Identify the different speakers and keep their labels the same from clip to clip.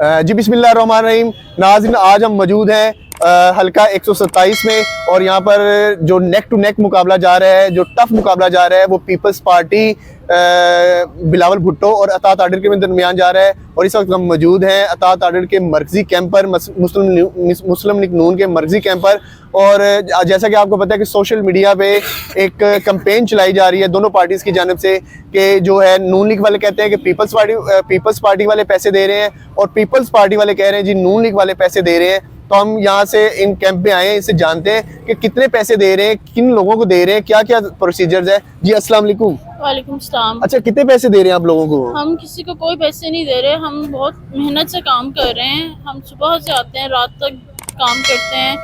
Speaker 1: जी बिस्मिल्लाहिर्रहमानिर्रहीम। नाज़रीन, आज हम मौजूद हैं हल्का 127 में और यहाँ पर जो नेक टू नेक मुकाबला जा रहा है, जो टफ मुकाबला जा रहा है, वो पीपल्स पार्टी बिलावल भुट्टो और अता ताडिर के दरमियान जा रहा है। और इस वक्त हम मौजूद हैं अता ताडिर के मरकजी कैंप पर, मुस्लिम लीग नून के मरकजी कैंप पर। और जैसा कि आपको पता है कि सोशल मीडिया पे एक कैंपेन चलाई जा रही है दोनों पार्टीज़ की जानिब से कि जो है नून लीग वाले कहते हैं कि पीपल्स पार्टी वाले पैसे दे रहे हैं और पीपल्स पार्टी वाले कह रहे हैं जी नून लीग वाले पैसे दे रहे हैं। तो हम यहाँ से इन कैंप में आए हैं, इससे जानते हैं कि कितने पैसे दे रहे हैं, किन लोगों को दे रहे हैं, क्या क्या प्रोसीजर्स है। जी अस्सलाम वालेकुम।
Speaker 2: वालेकुम सलाम।
Speaker 1: अच्छा, कितने पैसे दे रहे हैं आप लोगों को? हम
Speaker 2: किसी को कोई पैसे नहीं दे रहे, हम बहुत मेहनत से काम कर रहे हैं। हम सुबह से आते हैं, रात तक काम करते हैं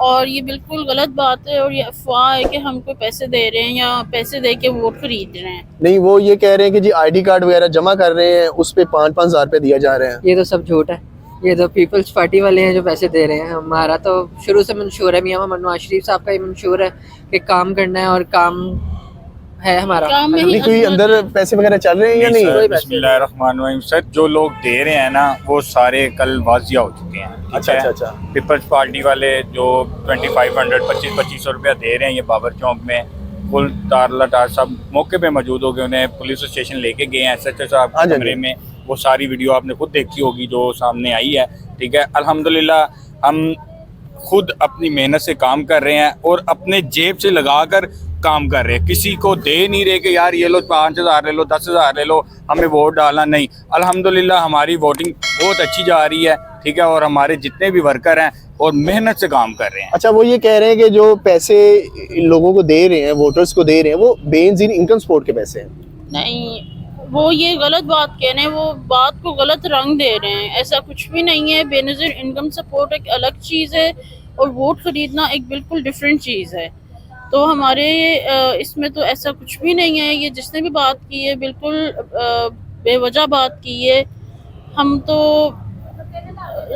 Speaker 2: और ये बिल्कुल गलत बात है और ये अफवाह है कि हम कोई पैसे दे रहे हैं या पैसे दे के वोट खरीद रहे हैं।
Speaker 1: नहीं, वो ये कह रहे हैं कि जी आईडी कार्ड वगैरह जमा कर रहे हैं, उस पे 5-5 हज़ार रुपये दिया जा रहे हैं।
Speaker 3: ये तो सब झूठ है। ये तो पीपल्स पार्टी वाले हैं जो पैसे दे रहे हैं। हमारा तो शुरू से मंशूर है, मियां मोहम्मद नवाज शरीफ साहब का ये मंशूर है कि काम करना है और काम है हमारा।
Speaker 2: काम में
Speaker 1: नहीं, कोई अंदर पैसे वगैरह चल रहे हैं या नहीं?
Speaker 4: बिस्मिल्लाहिर्रहमानिर्रहीम। सर, जो लोग दे रहे हैं ना वो सारे कल वाजिया हो चुके हैं।
Speaker 1: अच्छा।
Speaker 4: पीपल्स पार्टी वाले जो 2500 रुपया दे रहे हैं, ये बाबर चौक में फुल तार सब मौके पे मौजूद हो गए, उन्हें पुलिस स्टेशन लेके गए हैं SHO साहब कमरे में। वो सारी वीडियो आपने खुद देखी होगी जो सामने आई है। ठीक है, अल्हम्दुलिल्लाह हम खुद अपनी मेहनत से काम कर रहे हैं और अपने जेब से लगाकर काम कर रहे हैं। किसी को दे नहीं रहे कि यार ये लो 5,000 ले लो, 10,000 ले लो, हमें वोट डालना। नहीं, अल्हम्दुलिल्लाह हमारी वोटिंग बहुत अच्छी जा रही है। ठीक है, और हमारे जितने भी वर्कर हैं और मेहनत से काम कर रहे हैं।
Speaker 1: अच्छा, वो ये कह रहे हैं कि जो पैसे लोगों को दे रहे हैं, वोटर्स को दे रहे हैं, वो बेनजीर इनकम सपोर्ट के पैसे हैं।
Speaker 2: नहीं, वो ये गलत बात कह रहे हैं, वो बात को गलत रंग दे रहे हैं। ऐसा कुछ भी नहीं है। बेनजीर इनकम सपोर्ट एक अलग चीज़ है और वोट खरीदना एक बिल्कुल डिफरेंट चीज़ है। तो हमारे इसमें तो ऐसा कुछ भी नहीं है। ये जिसने भी बात की है बिल्कुल बेवजह बात की है। हम तो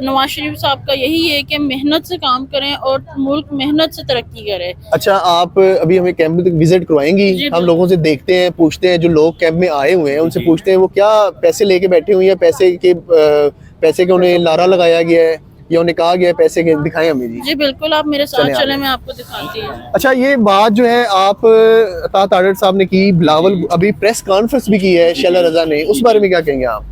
Speaker 2: नवाज शरीफ साहब का यही है कि मेहनत से काम करें और मुल्क मेहनत से तरक्की करे।
Speaker 1: अच्छा, आप अभी हमें कैंप में विजिट करवाएंगी? हम लोगों से देखते हैं, पूछते हैं, जो लोग कैंप में आए हुए हैं उनसे पूछते हैं वो क्या पैसे लेके बैठे हुए हैं, पैसे के उन्हें नारा लगाया गया है या उन्हें कहा गया है पैसे के दिखाएं हमें। जी
Speaker 2: बिल्कुल, आप मेरे साथ चलें, मैं आपको दिखाती हूँ।
Speaker 1: अच्छा, ये बात जो है आप अता ताडिर साहब ने की, बिलावल अभी प्रेस कॉन्फ्रेंस भी की है शैला रजा ने, उस बारे में क्या कहेंगे आप?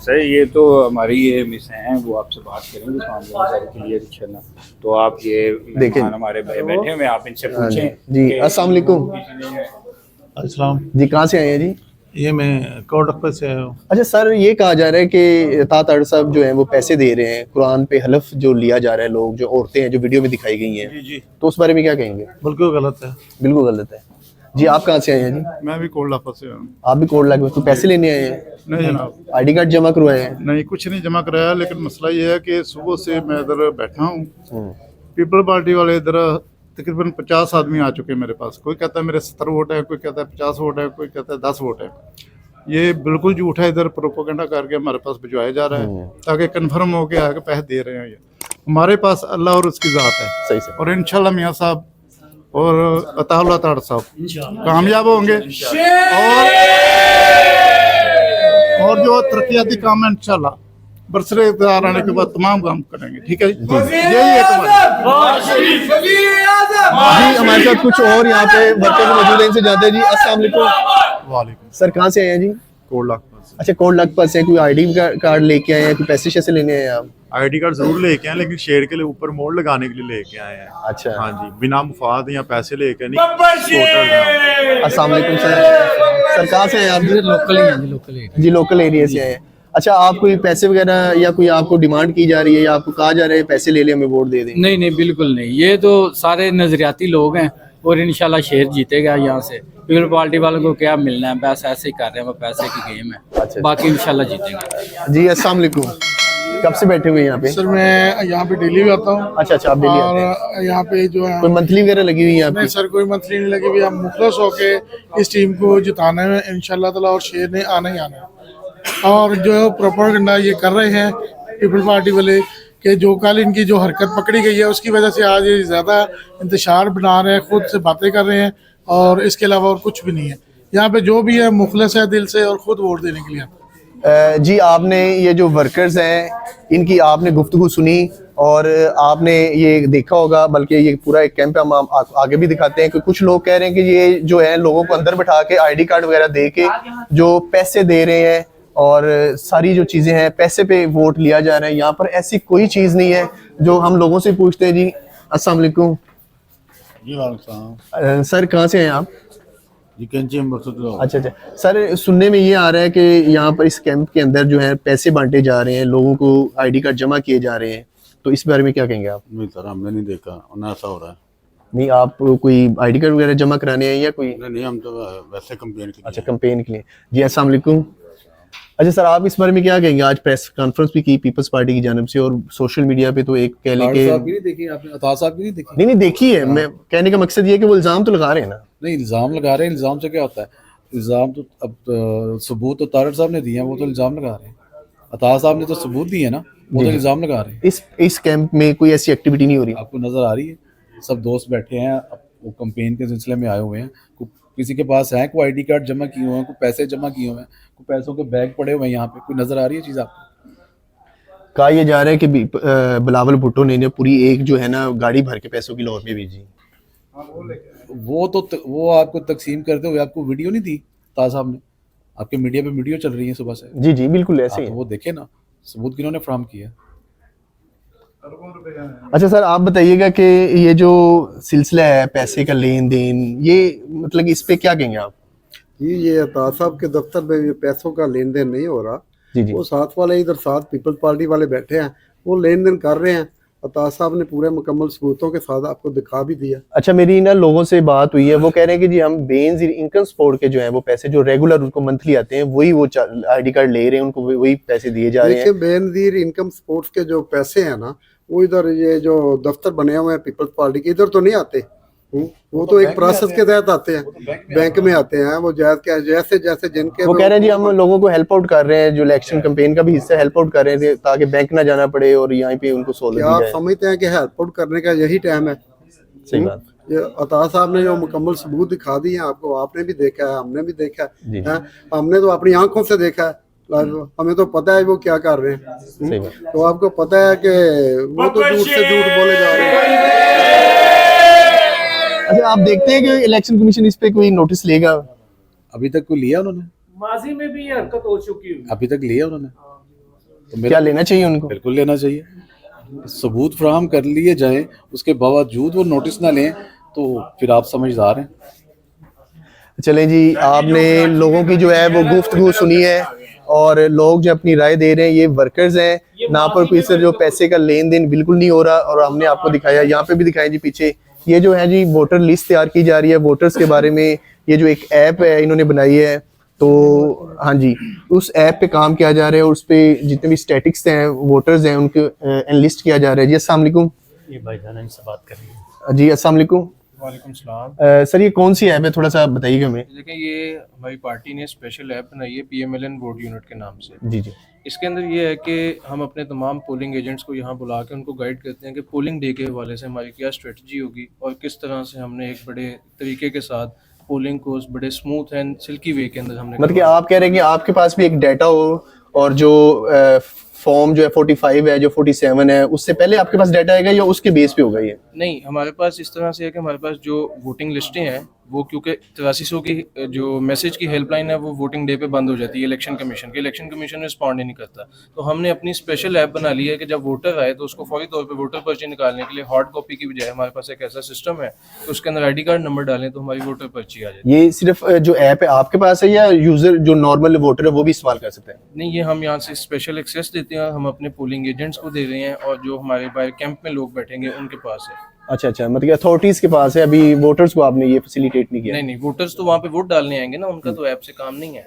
Speaker 4: सर, ये तो हमारी ये मिस हैं, वो आपसे बात करेंगे इस मामले में सारे क्लियर इंशाल्लाह। तो आप ये
Speaker 1: देखें,
Speaker 4: हमारे भाई बैठे हुए, आप इनसे पूछें।
Speaker 1: जी अस्सलाम वालेकुम।
Speaker 5: अस्सलाम
Speaker 1: जी, कहाँ से आए हैं जी?
Speaker 5: ये मैं कोटक से आया हूँ।
Speaker 1: अच्छा सर, ये कहा जा रहा है कि अता ताडिर साहब जो हैं वो पैसे दे रहे हैं, कुरान पे हलफ जो लिया जा रहा है, लोग जो औरतें हैं जो वीडियो में दिखाई गई हैं,
Speaker 5: जी
Speaker 1: तो उस बारे में क्या कहेंगे?
Speaker 5: बिल्कुल गलत है।
Speaker 1: बिल्कुल गलत है। जी, आप कहाँ से आए हैं जी?
Speaker 5: मैं भी कोटलापा से हूँ।
Speaker 1: आप भी कोट लाख तो पैसे लेने आए हैं?
Speaker 5: नहीं जनाब,
Speaker 1: आईडी कार्ड जमा करवाए हैं?
Speaker 5: नहीं, कुछ नहीं जमा कराया, लेकिन मसला ये है कि सुबह से मैं इधर बैठा हूँ। पीपल पार्टी वाले इधर तकरीबन 50 आदमी आ चुके हैं मेरे पास। कोई कहता है मेरे 70 वोट है, कोई कहता है 50 वोट है, कोई कहता है 10 वोट है। ये बिल्कुल झूठ है। इधर प्रोपोगंडा करके हमारे पास भिजवाया जा रहा है ताकि कन्फर्म हो के आगे पैसे दे रहे हैं। ये हमारे पास अल्लाह और उसकी ज़ात है।
Speaker 1: सही से।
Speaker 5: और इंशाल्लाह मियाँ साहब और अताउल्लाह ताड़ साहब कामयाब होंगे और जो तरक्याती काम है इंशाल्लाह बरसरे इक़्तिदार आने के बाद तमाम काम करेंगे। ठीक है, यही है तुम्हारा।
Speaker 1: जी, हमारे साथ कुछ और यहाँ पे वर्कर मौजूद हैं, इनसे जानते हैं। जी अस्सलाम वालेकुम।
Speaker 5: वालेकुम
Speaker 1: सर, कहाँ से आए हैं जी?
Speaker 5: कोटलाख।
Speaker 1: अच्छा, कोट लाख पर से कोई आईडी कार्ड लेके आए हैं, कोई पैसे शैसे लेने आए हैं आप?
Speaker 6: आईडी कार्ड जरूर लेके आए, लेकिन शेर के लिए ऊपर मोड़ लगाने के लिए लेके आए हैं।
Speaker 1: अच्छा,
Speaker 6: हाँ जी, बिना मुफाद या पैसे लेके नहीं।
Speaker 1: अस्सलाम वालेकुम सर, कहाँ से हैं आप? जी, लोकल एरिया से आए हैं। अच्छा, आप कोई पैसे वगैरह या कोई आपको डिमांड की जा रही है या आपको कहा जा रहा है पैसे ले ले हमें वोट दे दें?
Speaker 7: नहीं, बिल्कुल नहीं। ये तो सारे नजरियाती लोग हैं और इंशाल्लाह शेर जीतेगा यहाँ से। पीपल पार्टी वालों को क्या मिलना है, बस ऐसे ही कर रहे हैं, वो पैसे की गेम है।
Speaker 1: अच्छा,
Speaker 7: बाकी इंशाल्लाह जीतेंगे।
Speaker 1: जी अस्सलाम वालेकुम। कब से बैठे हुए हैं यहाँ पे?
Speaker 8: सर, मैं यहाँ पे डेली भी आता हूँ।
Speaker 1: अच्छा, आप डेली आते हैं?
Speaker 8: और यहाँ पे जो है
Speaker 1: कोई मंथली वगैरह लगी हुई है आपकी?
Speaker 8: नहीं सर, कोई मंथली नहीं लगी हुई। हम मुखलस होके इस टीम को जिताने में इंशाल्लाह ताला, और शेर ने आना ही आना है। और जो प्रोपेगेंडा ये कर रहे हैं पीपल पार्टी वाले कि जो कल इनकी जो हरकत पकड़ी गई है उसकी वजह से आज ये ज़्यादा इंतशार बना रहे हैं, खुद से बातें कर रहे हैं और इसके अलावा और कुछ भी नहीं है। यहाँ पे जो भी है मुखलस है दिल से और खुद वोट देने के लिए आता है।
Speaker 1: जी आपने ये जो वर्कर्स हैं इनकी आपने गुफ्तगू सुनी और आपने ये देखा होगा, बल्कि ये पूरा एक कैंप हम आगे भी दिखाते हैं कि कुछ लोग कह रहे हैं कि ये जो है लोगों को अंदर बैठा के आईडी कार्ड वगैरह दे के जो पैसे दे रहे हैं और सारी जो चीज़ें हैं पैसे पे वोट लिया जा रहा है। यहाँ पर ऐसी कोई चीज़ नहीं है। जो हम लोगों से पूछते हैं, जी अस्सलाम वालेकुम
Speaker 5: जी
Speaker 1: सर, कहाँ से हैं आप?
Speaker 5: अच्छा
Speaker 1: अच्छा सर, सुनने में ये आ रहा है कि यहाँ पर इस कैंप के अंदर जो है पैसे बांटे जा रहे हैं, लोगों को आईडी कार्ड जमा किए जा रहे हैं, तो इस बारे में क्या कहेंगे आप?
Speaker 5: नहीं सर, हमने नहीं देखा, ना ऐसा हो रहा है।
Speaker 1: नहीं, आप कोई आईडी कार्ड वगैरह जमा कराने हैं या कोई?
Speaker 5: नहीं, हम तो वैसे कंपेन के लिए।
Speaker 1: अच्छा, कंपेन के लिए। जी अस्सलाम वालेकुम। अच्छा सर, आप इस बारे में क्या कहेंगे? आज प्रेस कॉन्फ्रेंस भी की पीपल्स पार्टी की जानब से और सोशल मीडिया पे तो एक कह लें कि
Speaker 9: नहीं देखी आपने, अतार साहब की नहीं देखी?
Speaker 1: नहीं देखी है। मैं कहने का मकसद ये है कि वो इल्ज़ाम तो लगा रहे हैं ना।
Speaker 9: नहीं, इल्ज़ाम लगा रहे हैं। इल्ज़ाम से क्या होता है? इल्ज़ाम तो अब सबूत तो तारड़ साहब ने दिए हैं, वो तो इल्ज़ाम लगा रहे हैं। अतार साहब ने तो सबूत दिए है ना, वो तो इल्ज़ाम लगा रहे हैं।
Speaker 1: इस कैंप में कोई ऐसी एक्टिविटी नहीं हो रही
Speaker 9: आपको नज़र आ रही है? सब दोस्त बैठे हैं, वो कंपेन के सिलसिले में आए हुए हैं। किसी के पास है कोई आईडी कार्ड जमा किए हुए हैं, कोई पैसे जमा किए हुए हैं, कोई पैसों के बैग पड़े हुए हैं यहाँ पे। कोई नज़र आ रही है चीज़ आपको?
Speaker 1: कहा यह जा रहा है कि बिलावल भुट्टो ने पूरी एक जो है ना गाड़ी भर के पैसों की लाहौर में भेजी।
Speaker 9: वो आपको तकसीम करते हुए आपको वीडियो नहीं दी ताज साहब ने? आपके मीडिया पे वीडियो चल रही है सुबह से।
Speaker 1: जी जी बिल्कुल ऐसे ही
Speaker 9: तो वो देखे ना, सबूत किन्होंने फ्राहम किया?
Speaker 1: अच्छा सर, आप बताइएगा कि ये जो सिलसिला है पैसे का लेन देन, ये मतलब इस पे क्या कहेंगे आप?
Speaker 10: ये अतार साहब के दफ्तर में ये पैसों का लेन देन नहीं हो रहा।
Speaker 1: जी जी।
Speaker 10: वो साथ वाले इधर साथ पीपल्स पार्टी वाले बैठे हैं, वो लेन देन कर रहे हैं। अतार साहब ने पूरे मुकम्मल सबूतों के साथ आपको दिखा भी दिया।
Speaker 1: अच्छा, मेरी ना लोगों से बात हुई है, वो कह रहे हैं कि जी हम बेनजीर इनकम सपोर्ट के जो है वो पैसे जो रेगुलर उनको मंथली आते हैं वही वो आईडी कार्ड ले रहे हैं, उनको वही पैसे दिए जा रहे हैं।
Speaker 10: देखिए, बेनजीर इनकम सपोर्ट के जो पैसे हैं ना, वो इधर ये जो दफ्तर बने हुए हैं पीपल्स पार्टी के, इधर तो नहीं आते। वो तो एक प्रोसेस के तहत आते हैं, बैंक में आते हैं। वो जैसे जैसे जिनके
Speaker 1: वो कह रहे हैं जी हम लोगों को हेल्प आउट कर रहे हैं, जो इलेक्शन कैंपेन का भी हिस्सा हेल्प आउट कर रहे थे ताकि बैंक ना जाना पड़े और यहाँ पे उनको सहूलत
Speaker 10: आप समझते हैं कि हेल्प आउट करने का यही टाइम है?
Speaker 1: सही बात।
Speaker 10: ये अतार साहब ने जो मुकम्मल सबूत दिखा दिए हैं आपको, आपने भी देखा है, हमने भी देखा है। हमने तो अपनी आंखों से देखा है, हमें तो पता है वो क्या कर रहे हैं। तो आपको पता है कि वो तो झूठ से झूठ बोले जा रहे हैं।
Speaker 1: अच्छा, आप देखते हैं कि इलेक्शन कमीशन इस पे कोई नोटिस लेगा?
Speaker 9: अभी तक कोई लिया उन्होंने?
Speaker 11: माजी में भी ये हरकत हो चुकी है।
Speaker 9: अभी तक लिया उन्होंने?
Speaker 1: तो क्या लेना चाहिए उनको?
Speaker 9: बिल्कुल लेना चाहिए। सबूत फ्राहम कर लिए जाएं, उसके बावजूद वो नोटिस ना लें, तो फिर आप समझदार हैं।
Speaker 1: चलें जी, आपने लोगों की जो है वो गुफ्तगू सुनी है और लोग जो अपनी राय दे रहे हैं, ये वर्कर्स हैं ना, पर कोई से जो पैसे का लेन देन बिल्कुल नहीं हो रहा। और हमने आपको दिखाया, यहाँ पे भी दिखाया जी पीछे, ये जो है जी वोटर लिस्ट तैयार की जा रही है वोटर्स के बारे में। ये जो एक ऐप है इन्होंने बनाई है, तो हाँ जी, उस ऐप पे काम किया जा रहा है और उस पे जितने भी स्टैटिक्स हैं वोटर्स हैं उनको एनलिस्ट किया जा रहा है। जी अस्सलाम वालेकुम।
Speaker 11: ये भाईजान इनसे बात कर रही है।
Speaker 1: जी अस्सलाम वालेकुम।
Speaker 11: वालेकुम सलाम।
Speaker 1: सर, ये कौन सी ऐप है, थोड़ा सा बताइएगा हमें।
Speaker 11: देखिए, ये हमारी पार्टी ने स्पेशल ऐप बनाई है PMLN वोट यूनिट के नाम से।
Speaker 1: जी जी।
Speaker 11: इसके अंदर ये है कि हम अपने तमाम पोलिंग एजेंट्स को यहाँ बुला के उनको गाइड करते हैं कि पोलिंग डे के हवाले से हमारी क्या स्ट्रेटजी होगी और किस तरह से हमने एक बड़े तरीके के साथ पोलिंग को बड़े स्मूथ एंड सिल्की वे के अंदर हमने।
Speaker 1: मतलब कि आप कह रहे हैं कि आपके पास भी एक डाटा हो और जो फॉर्म जो है 45 है, जो 47 है, उससे पहले आपके पास डाटा आएगा या उसके बेस पे होगा ये?
Speaker 11: नहीं, हमारे पास इस तरह से है कि हमारे पास जो वोटिंग लिस्टें हैं वो, क्योंकि 8300 की जो मैसेज की हेल्पलाइन है वो वोटिंग डे पे बंद हो जाती है इलेक्शन कमीशन रिस्पॉन्ड ही नहीं करता। तो हमने अपनी स्पेशल ऐप बना ली है कि जब वोटर आए तो उसको फौरी तौर पे वोटर पर्ची निकालने के लिए हार्ड कॉपी की बजाय हमारे पास एक ऐसा सिस्टम है कि उसके अंदर आईडी कार्ड नंबर डालें तो हमारी वोटर पर्ची आ जाती है।
Speaker 1: ये सिर्फ जो ऐप है आपके पास है या यूजर जो नॉर्मल वोटर है वो भी इस्तेमाल कर सकते हैं?
Speaker 11: नहीं, ये हम यहाँ से स्पेशल एक्सेस देते हैं, हम अपने पोलिंग एजेंट्स को दे रहे हैं और जो हमारे बाहर कैंप में लोग बैठेंगे उनके पास है।
Speaker 1: अच्छा अच्छा, मतलब अथॉरिटीज के पास है, अभी वोटर्स को आपने ये फैसिलिटेट नहीं किया?
Speaker 11: नहीं, वोटर्स तो वहाँ पे वोट डालने आएंगे ना, उनका तो ऐप से काम नहीं है।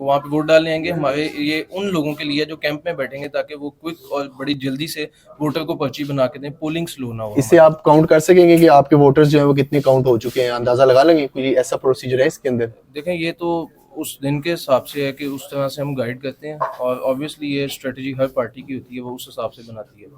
Speaker 11: वो वहाँ पे वोट डालने आएंगे, हमारे ये उन लोगों के लिए जो कैंप में बैठेंगे ताकि वो क्विक और बड़ी जल्दी से वोटर को पर्ची बना के दें, पोलिंग स्लो ना हो।
Speaker 1: इससे आप काउंट कर सकेंगे कि आपके वोटर्स जो है वो कितने काउंट हो चुके हैं, अंदाजा लगा लेंगे? कोई ऐसा प्रोसीजर है इसके अंदर?
Speaker 11: देखें, ये तो उस दिन के हिसाब से है कि उस तरह से हम गाइड करते हैं और ऑब्वियसली ये स्ट्रेटजी हर पार्टी की होती है, वो उस हिसाब से बनाती है।